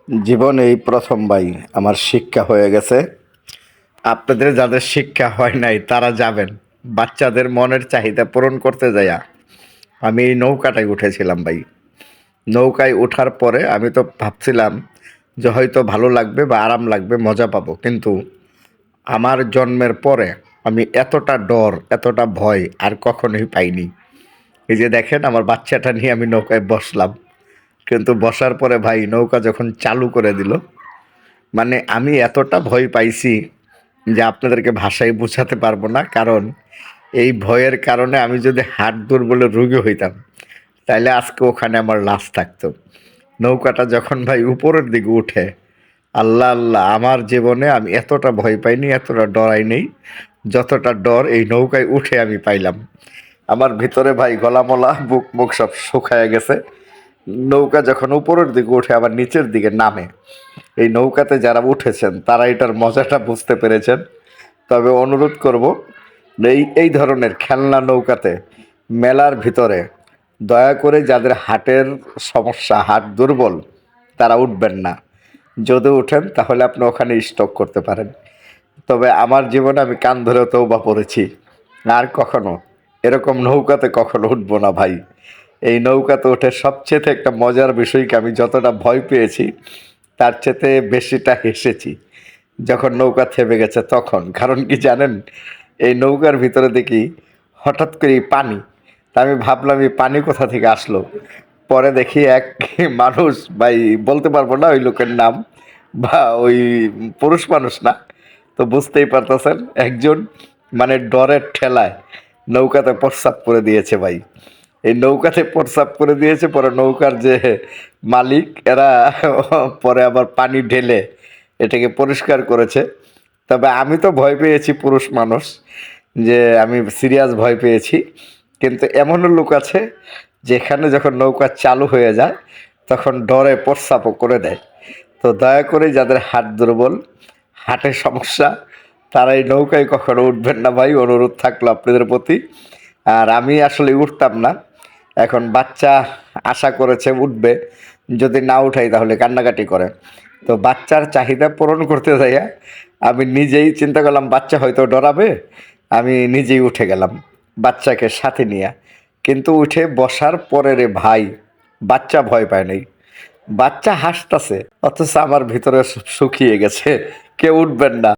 জীবন এই প্রথম ভাই আমার শিক্ষা হয়ে গেছে। আপনাদের যাদের শিক্ষা হয় নাই তারা যাবেন বাচ্চাদের মনের চাহিদা পূরণ করতে যাইয়া। আমি এই নৌকাটায় উঠেছিলাম ভাই। নৌকায় ওঠার পরে আমি তো ভাবছিলাম যে হয়তো ভালো লাগবে বা আরাম লাগবে, মজা পাবো, কিন্তু আমার জন্মের পরে আমি এতটা ডর, এতটা ভয় আর কখনোই পাইনি। এই যে দেখেন, আমার বাচ্চাটা নিয়ে আমি নৌকায় বসলাম, কিন্তু বসার পরে ভাই নৌকা যখন চালু করে দিল, মানে আমি এতটা ভয় পাইছি যে আপনাদেরকে ভাষায় বোঝাতে পারবো না। কারণ এই ভয়ের কারণে আমি যদি হাড় দুর্বলের রোগী হইতাম তাইলে আজকে ওখানে আমার লাশ থাকতো। নৌকাটা যখন ভাই উপরের দিকে উঠে, আল্লাহ আল্লাহ, আমার জীবনে আমি এতটা ভয় পাইনি, এতটা ডরাই নেই যতটা ডর এই নৌকায় উঠে আমি পাইলাম। আমার ভিতরে ভাই গলামলা, বুক মুখ সব শুকায় গেছে। নৌকা যখন উপরের দিকে উঠে আবার নিচের দিকে নামে, এই নৌকাতে যারা উঠেছেন তারা এটার মজাটা বুঝতে পেরেছেন। তবে অনুরোধ করব, এই এই ধরনের খেলনা নৌকাতে মেলার ভিতরে দয়া করে যাদের হার্টের সমস্যা, হার্ট দুর্বল, তারা উঠবেন না। যদি উঠেন তাহলে আপনি ওখানে স্টক করতে পারেন। তবে আমার জীবনে আমি কান ধরে তওবা পড়েছি, আর কখনো এরকম নৌকাতে কখনো উঠবো না ভাই। এই নৌকাতে উঠে সবচেয়ে একটা মজার বিষয়কে আমি যতটা ভয় পেয়েছি তার চেয়ে বেশিটা হেসেছি যখন নৌকা থেমে গেছে তখন। কারণ কি জানেন, এই নৌকার ভিতরে দেখি হঠাৎ করে পানি। তা আমি ভাবলাম এই পানি কোথা থেকে আসলো। পরে দেখি এক মানুষ, ভাই বলতে পারবো না ওই লোকের নাম, বা ওই পুরুষ মানুষ না, তো বুঝতেই পারতেছেন, একজন মানে ডরের ঠেলায় নৌকাতে প্রস্রাব করে দিয়েছে ভাই। এই নৌকাতে প্রস্রাব করে দিয়েছে, পরে নৌকার যে মালিক এরা পরে আবার পানি ঢেলে এটাকে পরিষ্কার করেছে। তবে আমি তো ভয় পেয়েছি, পুরুষ মানুষ, যে আমি সিরিয়াস ভয় পেয়েছি। কিন্তু এমনও লোক আছে যেখানে যখন নৌকা চালু হয়ে যায় তখন ডরে প্রস্রাবও করে দেয়। তো দয়া করে যাদের হাট দুর্বল, হাটের সমস্যা, তারা এই নৌকায় কখনো উঠবেন না ভাই, অনুরোধ থাকলো আপনাদের প্রতি। আর আমি আসলে উঠতাম না, এখন বাচ্চা আশা করেছে উঠবে, যদি না উঠাই তাহলে কান্নাকাটি করে। তো বাচ্চার চাহিদা পূরণ করতে যাইয়া আমি নিজেই চিন্তা করলাম বাচ্চা হয়তো ডরাবে, আমি নিজেই উঠে গেলাম বাচ্চাকে সাথে নিয়ে। কিন্তু উঠে বসার পরে রে ভাই, বাচ্চা ভয় পায় নাই, বাচ্চা হাসতাছে, অথচ আমার ভিতরে শুকিয়ে গেছে। কেউ উঠবেন না।